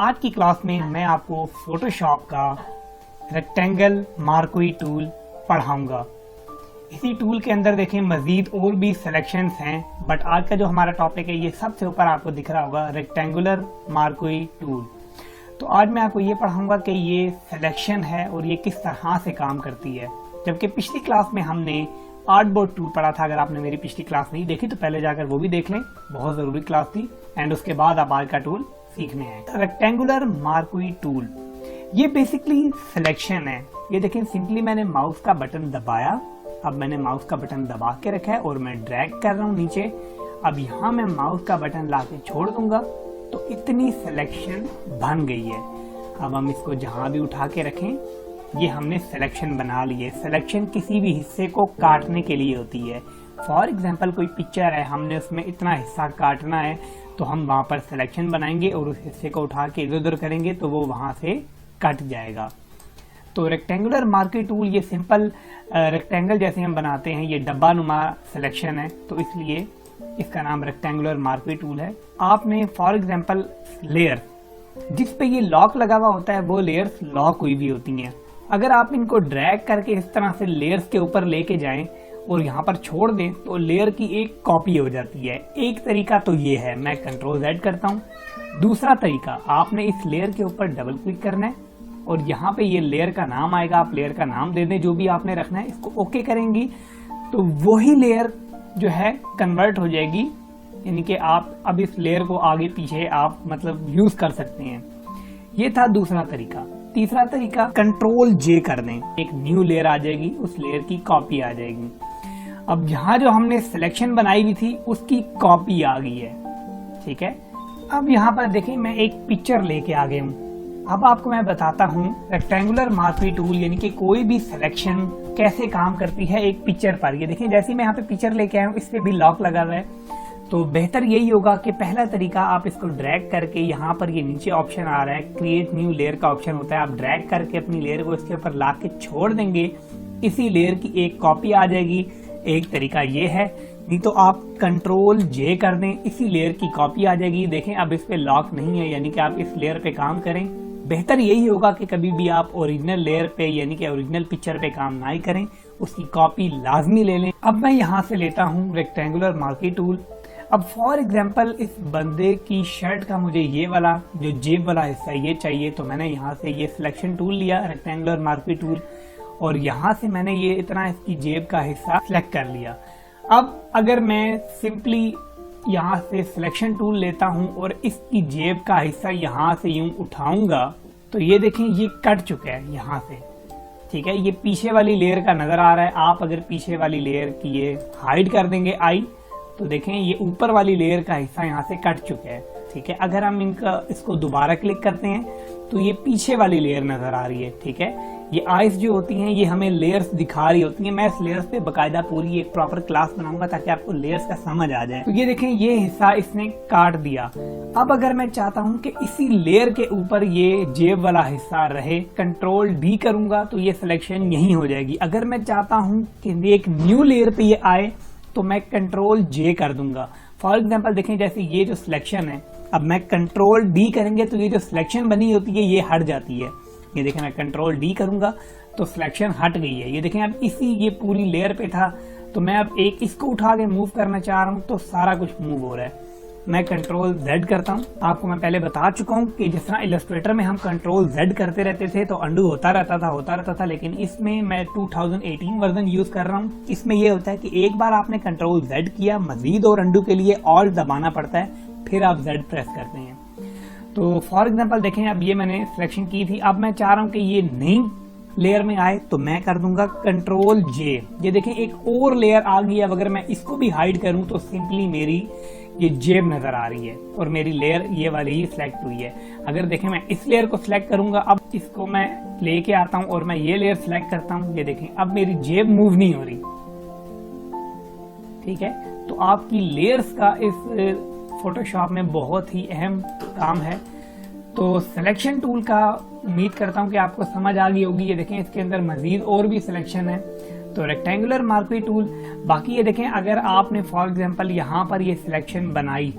आज की क्लास में मैं आपको फोटोशॉप का रेक्टेंगल मार्क्वी टूल पढ़ाऊंगा। इसी टूल के अंदर देखें मजीद और भी सिलेक्शंस हैं, बट आज का जो हमारा टॉपिक है ये सबसे ऊपर आपको दिख रहा होगा रेक्टेंगुलर मार्क्वी टूल। तो आज मैं आपको ये पढ़ाऊंगा कि ये सिलेक्शन है और ये किस तरह से काम करती है। जबकि पिछली क्लास में हमने आर्टबोर्ड टूल पढ़ा था। अगर आपने मेरी पिछली क्लास नहीं देखी तो पहले जाकर वो भी देख लें, बहुत जरूरी क्लास थी। एंड उसके बाद आप आज का टूल सीखने आए। रेक्टेंगुलर मार्क्वी टूल ये बेसिकली सिलेक्शन है। ये देखें, सिंपली मैंने माउस का बटन दबाया। अब मैंने माउस का बटन दबा के रखा है और मैं ड्रैग कर रहा हूँ नीचे। अब यहाँ मैं माउस का बटन लाके छोड़ दूंगा तो इतनी सिलेक्शन बन गई है। अब हम इसको जहां भी उठा के रखें, ये हमने सिलेक्शन बना ली है। सिलेक्शन किसी भी हिस्से को काटने के लिए होती है। फॉर एग्जाम्पल कोई पिक्चर है, हमने उसमें इतना हिस्सा काटना है तो हम वहां पर सिलेक्शन बनाएंगे और उस हिस्से को उठा के इधर उधर करेंगे तो वो वहां से कट जाएगा। तो रेक्टेंगुलर मार्क्वी टूल ये सिंपल रेक्टेंगल जैसे हम बनाते हैं, ये डब्बा नुमा सिलेक्शन है, तो इसलिए इसका नाम रेक्टेंगुलर मार्क्वी टूल है। आपने फॉर एग्जाम्पल लेयर जिस पे ये लॉक लगा हुआ होता है वो लेयर्स लॉक हुई भी होती हैं। अगर आप इनको ड्रैग करके इस तरह से लेयर्स के ऊपर लेके जाएं और यहाँ पर छोड़ दें तो लेयर की एक कॉपी हो जाती है। एक तरीका तो ये है, मैं कंट्रोल Z करता हूँ। दूसरा तरीका, आपने इस लेयर के ऊपर डबल क्लिक करना है और यहाँ पे ये लेयर का नाम आएगा। आप लेयर का नाम दे दें जो भी आपने रखना है, इसको ओके करेंगी तो वही लेयर जो है कन्वर्ट हो जाएगी। यानी कि आप अब इस लेयर को आगे पीछे आप मतलब यूज कर सकते हैं। ये था दूसरा तरीका। तीसरा तरीका, कंट्रोल J कर दें, एक न्यू लेयर आ जाएगी, उस लेयर की कॉपी आ जाएगी। अब यहाँ जो हमने सिलेक्शन बनाई हुई थी उसकी कॉपी आ गई है, ठीक है। अब यहाँ पर देखें, मैं एक पिक्चर लेके आ गया हूँ। अब आपको मैं बताता हूँ रेक्टेंगुलर मार्क्वी टूल यानी कि कोई भी सिलेक्शन कैसे काम करती है एक पिक्चर पर। ये देखें, जैसे मैं यहाँ पे पिक्चर लेके आया हूँ, इस पे भी लॉक लगा हुआ है। तो बेहतर यही होगा कि पहला तरीका, आप इसको ड्रैग करके, यहाँ पर ये नीचे ऑप्शन आ रहा है क्रिएट न्यू लेयर का ऑप्शन होता है। आप ड्रैग करके अपनी लेयर को इसके ऊपर ला के छोड़ देंगे, इसी लेयर की एक कॉपी आ जाएगी। एक तरीका ये है, नहीं तो आप कंट्रोल J कर दें, इसी लेयर की कॉपी आ जाएगी। देखें अब इस पे लॉक नहीं है, यानी कि आप इस लेयर पे काम करें। बेहतर यही होगा कि कभी भी आप ओरिजिनल लेयर पे यानी कि ओरिजिनल पिक्चर पे काम ना ही करें, उसकी कॉपी लाजमी ले लें। अब मैं यहाँ से लेता हूँ रेक्टेंगुलर मार्क्वी टूल। अब फॉर एग्जाम्पल इस बंदे की शर्ट का मुझे ये वाला जो जेब वाला हिस्सा ये चाहिए, तो मैंने यहाँ से ये सिलेक्शन टूल लिया, रेक्टेंगुलर मार्क्वी टूल, और यहाँ से मैंने ये इतना इसकी जेब का हिस्सा सिलेक्ट कर लिया। अब अगर मैं सिंपली यहाँ से सिलेक्शन टूल लेता हूँ और इसकी जेब का हिस्सा यहाँ से यूं उठाऊंगा तो ये देखें ये कट चुका है यहाँ से, ठीक है। ये पीछे वाली लेयर का नजर आ रहा है। आप अगर पीछे वाली लेयर की ये हाइड कर देंगे आई, तो देखें ये ऊपर वाली लेयर का हिस्सा यहाँ से कट चुका है, ठीक है। अगर हम इसको दोबारा क्लिक करते हैं तो ये पीछे वाली लेयर नजर आ रही है, ठीक है। ये आइस जो होती हैं ये हमें लेयर्स दिखा रही होती हैं। मैं इस लेयर्स पे बकायदा पूरी एक प्रॉपर क्लास बनाऊंगा ताकि आपको लेयर्स का समझ आ जाए। तो ये देखें ये हिस्सा इसने काट दिया। अब अगर मैं चाहता हूं कि इसी लेयर के ऊपर ये जेब वाला हिस्सा रहे, कंट्रोल D करूंगा तो ये सिलेक्शन यही हो जाएगी। अगर मैं चाहता हूं कि एक न्यू लेयर पे ये आए तो मैं कंट्रोल J कर दूंगा। फॉर एग्जाम्पल देखें, जैसे ये जो सिलेक्शन है, अब मैं कंट्रोल D करेंगे तो ये जो सिलेक्शन बनी होती है ये हट जाती है। ये देखें मैं कंट्रोल D करूंगा तो सिलेक्शन हट गई है। ये देखें अब इसी ये पूरी लेयर पे था तो मैं अब एक इसको उठा के मूव करना चाह रहा हूं तो सारा कुछ मूव हो रहा है। मैं कंट्रोल Z करता हूं। आपको मैं पहले बता चुका हूं कि जिस तरह इलस्ट्रेटर में हम कंट्रोल Z करते रहते थे तो अंडू होता रहता था, लेकिन इसमें मैं 2018 वर्जन यूज कर रहा हूं। इसमें यह होता है कि एक बार आपने कंट्रोल Z किया, मजीद और अंडू के लिए ऑल्ट दबाना पड़ता है, फिर आप Z प्रेस करते हैं। तो फॉर एग्जाम्पल देखें, अब ये मैंने सिलेक्शन की थी, अब मैं चाह रहा हूं कि ये नई लेयर में आए तो मैं कर दूंगा कंट्रोल J। ये देखें एक और लेयर आ गई है। अब अगर मैं इसको भी हाइड करूं तो सिंपली मेरी ये जेब नजर आ रही है और मेरी लेयर ये वाली ही सिलेक्ट हुई है। अगर देखें मैं इस लेयर को सिलेक्ट करूंगा, अब इसको मैं लेके आता हूं और मैं ये लेयर सिलेक्ट करता हूं, ये देखें अब मेरी जेब मूव नहीं हो रही, ठीक है। तो आपकी लेयर्स का इस फोटोशॉप में बहुत ही अहम काम है। तो सिलेक्शन टूल का उम्मीद करता हूं कि आपको समझ आ गई होगी। ये देखें इसके अंदर मजीद और भी सिलेक्शन है। तो रेक्टेंगुलर मार्क्वी टूल, बाकी ये देखें अगर आपने फॉर एग्जांपल यहाँ पर ये सिलेक्शन बनाई,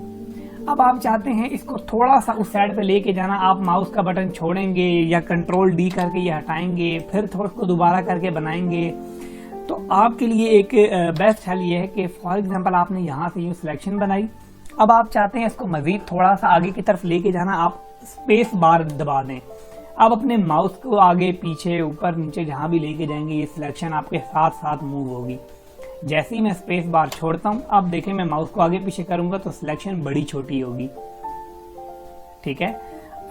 अब आप चाहते हैं इसको थोड़ा सा उस साइड पे लेके जाना, आप माउस का बटन छोड़ेंगे या कंट्रोल डी करके ये हटाएंगे, फिर थोड़ा उसको दोबारा करके बनाएंगे। तो आपके लिए एक बेस्ट हल ये है कि फॉर एग्जांपल आपने यहाँ से यूँ सिलेक्शन बनाई, अब आप चाहते हैं इसको मजीद थोड़ा सा आगे की तरफ लेके जाना, आप स्पेस बार दबा दें। अब अपने माउस को आगे पीछे ऊपर नीचे जहाँ भी लेके जाएंगे ये सिलेक्शन आपके साथ साथ मूव होगी। जैसे ही मैं स्पेस बार छोड़ता हूँ, अब देखें मैं माउस को आगे पीछे करूंगा तो सिलेक्शन बड़ी छोटी होगी। ठीक है,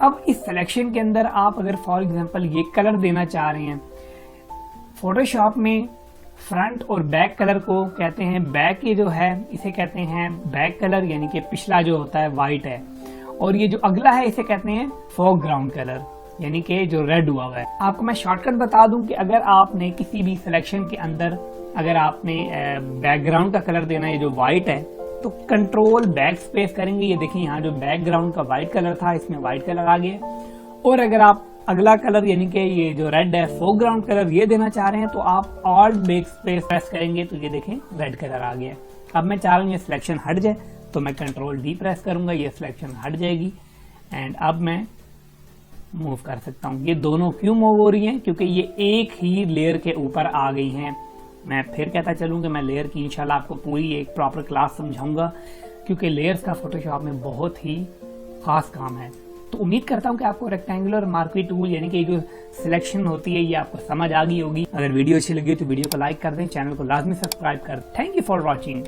अब इस सिलेक्शन के अंदर आप अगर फॉर एग्जांपल ये कलर देना चाह रहे हैं, फोटोशॉप में फ्रंट और बैक कलर को कहते हैं, बैक ये जो है इसे कहते हैं बैक कलर, यानी कि पिछला जो होता है वाइट है, और ये जो अगला है इसे कहते हैं फोरग्राउंड कलर, यानी कि जो रेड हुआ है। आपको मैं शॉर्टकट बता दूं कि अगर आपने किसी भी सिलेक्शन के अंदर अगर आपने बैकग्राउंड का कलर देना है जो व्हाइट है, तो कंट्रोल बैक स्पेस करेंगे, ये देखिए यहाँ जो बैकग्राउंड का व्हाइट कलर था इसमें व्हाइट कलर आ गया। और अगर आप अगला कलर यानी कि ये जो रेड है फोरग्राउंड कलर ये देना चाह रहे हैं, तो आप ऑल्ट बैक स्पेस प्रेस करेंगे तो ये देखें रेड कलर आ गया। अब मैं चाह रहा हूँ ये सिलेक्शन हट जाए, तो मैं कंट्रोल डी प्रेस करूंगा, ये सिलेक्शन हट जाएगी एंड अब मैं मूव कर सकता हूँ। ये दोनों क्यों मूव हो रही हैं? क्योंकि ये एक ही लेयर के ऊपर आ गई हैं। मैं फिर कहता चलूँ कि मैं लेयर की इंशाल्लाह आपको पूरी एक प्रॉपर क्लास समझाऊंगा, क्योंकि लेयर्स का फोटोशॉप में बहुत ही खास काम है। तो उम्मीद करता हूँ कि आपको रेक्टेंगुलर मार्क्वी टूल यानी कि जो सिलेक्शन होती है ये आपको समझ आ गई होगी। अगर वीडियो अच्छी लगी तो वीडियो को लाइक कर दें, चैनल को लाजमी सब्सक्राइब कर दें। Thank you for watching.